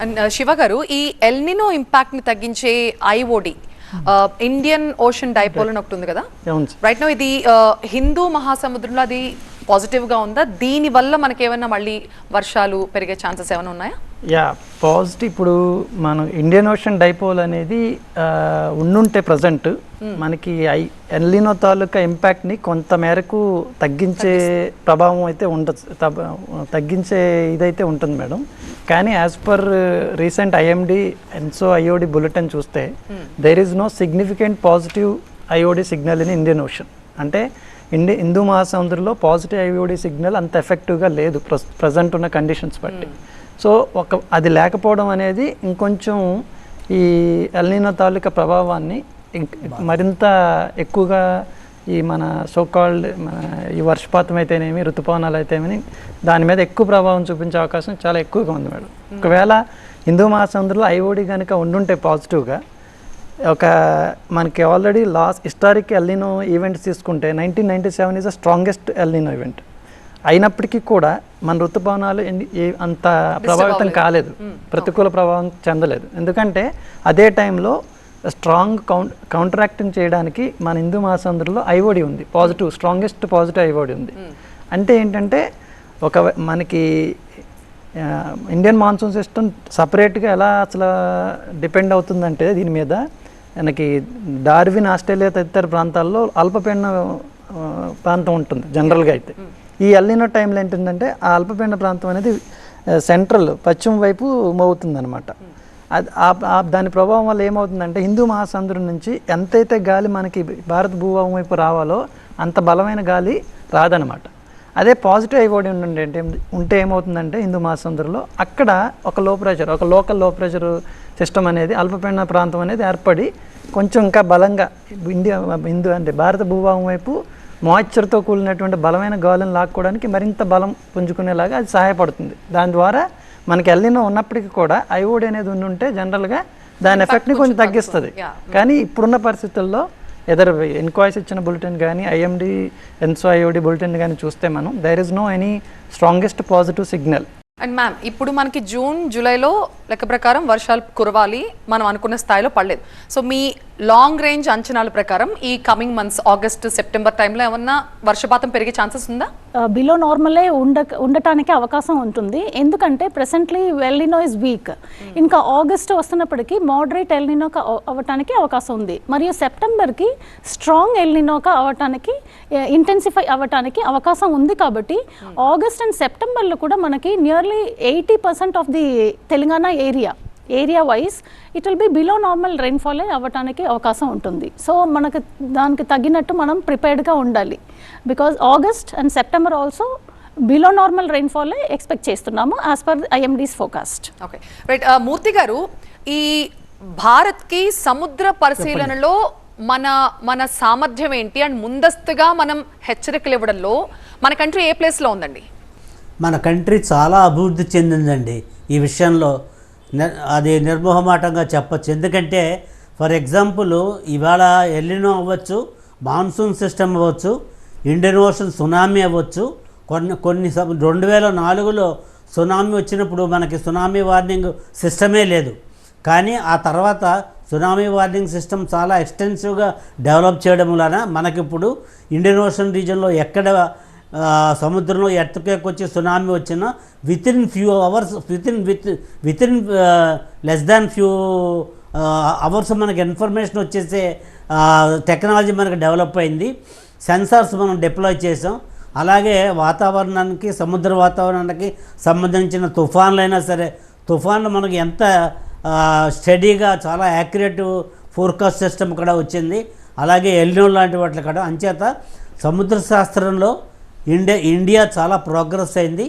And Shiva గారు, ఈ El Niño impact ని తగ్గించే ఐఓడి ఇండియన్ ఓషన్ డైపోల్ అని ఒకటి ఉంది కదా, రైట్ నో ఇది హిందూ మహాసముద్రంలో అది పాజిటివ్ గా ఉందా? దీని వల్ల మనకి ఏమైనా మళ్ళీ వర్షాలు పెరిగే ఛాన్సెస్ ఏమైనా ఉన్నాయా? Yeah, positive. ఇప్పుడు మనం ఇండియన్ ఓషన్ డైపోల్ అనేది ఉండుంటే ప్రజెంట్ మనకి ఎల్నినో తాలూకా ఇంపాక్ట్ని కొంత మేరకు తగ్గించే ప్రభావం అయితే ఉండదు, తగ్గించే ఇదైతే ఉంటుంది మేడం. కానీ as per recent IMD ENSO IOD bulletin చూస్తే there is no significant positive IOD signal in Indian Ocean. అంటే హిందూ మహాసముద్రంలో పాజిటివ్ ఐఓడి సిగ్నల్ అంత ఎఫెక్టివ్గా లేదు ప్రజెంట్ ఉన్న కండిషన్స్ బట్టి. సో అది లేకపోవడం అనేది ఇంకొంచెం ఈ ఎల్నినో తాలూకా ప్రభావాన్ని మరింత ఎక్కువగా ఈ మన సోకాల్డ్ ఈ వర్షపాతం అయితేనేమి, ఋతుపవనాలు అయితేనేమి దాని మీద ఎక్కువ ప్రభావం చూపించే అవకాశం చాలా ఎక్కువగా ఉంది మేడం. ఒకవేళ హిందూ మహాసముద్రంలో ఐఓడి కనుక ఉండుంటే పాజిటివ్గా, మనకి ఆల్రెడీ హిస్టారిక్ ఎల్నినో ఈవెంట్స్ తీసుకుంటే 1997 is the strongest El Niño event. అయినప్పటికీ కూడా మన ఋతుపవనాలు అంత ప్రభావితం కాలేదు, ప్రతికూల ప్రభావం చెందలేదు. ఎందుకంటే అదే టైంలో స్ట్రాంగ్ కౌంటరాక్టింగ్ చేయడానికి మన హిందూ మహాసముద్రంలో ఐఓడి ఉంది, స్ట్రాంగెస్ట్ పాజిటివ్ ఐఓడి ఉంది. అంటే ఏంటంటే మనకి ఇండియన్ మాన్సూన్ సిస్టమ్ సపరేట్గా ఎలా అసలు డిపెండ్ అవుతుందంటే దీని మీద మనకి డార్విన్, ఆస్ట్రేలియా తదితర ప్రాంతాల్లో అల్పపీడన ప్రాంతం ఉంటుంది జనరల్గా. అయితే ఈ ఎల్నినో టైంలో ఏంటంటే ఆ అల్పపీడన ప్రాంతం అనేది సెంట్రల్ పశ్చిమ వైపు మోగుతుంది అనమాట. దాని ప్రభావం వల్ల ఏమవుతుందంటే హిందూ మహాసముద్రం నుంచి ఎంతైతే గాలి మనకి భారత భూభాగం వైపు రావాలో అంత బలమైన గాలి రాదనమాట. అదే పాజిటివ్ ఐఓడి ఉంటే ఏమవుతుందంటే హిందూ మహాసముద్రంలో అక్కడ ఒక లోకల్ లో ప్రెషర్ సిస్టమ్ అనేది అల్పపీడన ప్రాంతం అనేది ఏర్పడి కొంచెం ఇంకా బలంగా భారత భూభాగం వైపు మాయిశ్చర్తో కూడినటువంటి బలమైన గాలిని లాక్కోవడానికి మరింత బలం పుంజుకునేలాగా అది సహాయపడుతుంది. దాని ద్వారా మనకి ఎల్నినో ఉన్నప్పటికీ కూడా ఐఓడి అనేది ఉంటే జనరల్గా దాని ఎఫెక్ట్ని కొంచెం తగ్గిస్తుంది. కానీ ఇప్పుడున్న పరిస్థితుల్లో ఎన్కాయిస్ ఇచ్చిన బులెటిన్ కానీ ఐఎండి ఎన్సో ఐఓడి బులెటిన్ కానీ చూస్తే మనం there is no any strongest positive signal. And ma'am, ఇప్పుడు మనకి జూన్ జూలైలో లెక్క ప్రకారం వర్షాలు కురవాలి, మనం అనుకున్న స్థాయిలో పడలేదు. సో మీ లాంగ్ రేంజ్ అంచనాల ప్రకారం ఈ కమింగ్ మంత్స్ ఆగస్ట్ సెప్టెంబర్ టైంలో ఏమన్నా వర్షపాతం పెరిగే ఛాన్సెస్ ఉందా? బిలో నార్మలే ఉండటానికి అవకాశం ఉంటుంది. ఎందుకంటే ప్రెసెంట్లీ ఎల్నినో ఇస్ వీక్. ఇంకా ఆగస్ట్ వస్తున్నప్పటికీ మోడరేట్ ఎల్నినోగా అవ్వటానికి అవకాశం ఉంది. మరియు సెప్టెంబర్కి స్ట్రాంగ్ ఎల్నినోగా అవ్వటానికి, ఇంటెన్సిఫై అవ్వటానికి అవకాశం ఉంది. కాబట్టి ఆగస్ట్ అండ్ సెప్టెంబర్లో కూడా మనకి nearly 80% of the Telangana area wise it will be below normal rainfall అవ్వటానికి అవకాశం ఉంటుంది. సో మనకు దానికి తగ్గినట్టు మనం ప్రిపేర్డ్గా ఉండాలి. Because August and September also below normal rainfall expect చేస్తున్నాము as per IMD's forecast. Okay, right. Murthy గారు, ఈ భారత్కి సముద్ర పరిశీలనలో మన సామర్థ్యం ఏంటి అండ్ ముందస్తుగా మనం హెచ్చరికలు ఇవ్వడంలో మన కంట్రీ ఏ ప్లేస్లో ఉందండి? మన కంట్రీ చాలా అభివృద్ధి చెందిందండి ఈ విషయంలో, అది నిర్మోహమాటంగా చెప్పచ్చు. ఎందుకంటే ఫర్ ఎగ్జాంపుల్ ఇవాళ ఎల్నినో అవ్వచ్చు, మాన్సూన్ సిస్టమ్ అవ్వచ్చు, ఇండియన్ ఓషన్ సునామీ అవ్వచ్చు. కొన్ని 2004లో సునామీ వచ్చినప్పుడు మనకి సునామీ వార్నింగ్ సిస్టమే లేదు. కానీ ఆ తర్వాత సునామీ వార్నింగ్ సిస్టమ్ చాలా ఎక్స్టెన్సివ్గా డెవలప్ చేయడం వలన మనకిప్పుడు ఇండియన్ ఓషన్ రీజన్లో ఎక్కడ సముద్రంలో ఎర్త్క్వేక్ వచ్చి సునామీ వచ్చినా within few hours within less than few hours మనకి ఇన్ఫర్మేషన్ వచ్చేసే టెక్నాలజీ మనకి డెవలప్ అయింది. సెన్సార్స్ మనం డిప్లాయ్ చేసాం. అలాగే వాతావరణానికి, సముద్ర వాతావరణానికి సంబంధించిన తుఫాన్లైనా సరే, తుఫాన్లు మనకి ఎంత స్టడీగా చాలా యాక్యురేట్ ఫోర్కాస్ట్ సిస్టమ్ కూడా వచ్చింది. అలాగే ఎల్నినో లాంటి వాటి కూడా. అంచేత సముద్ర శాస్త్రంలో ఇండియా చాలా ప్రోగ్రెస్ అయింది.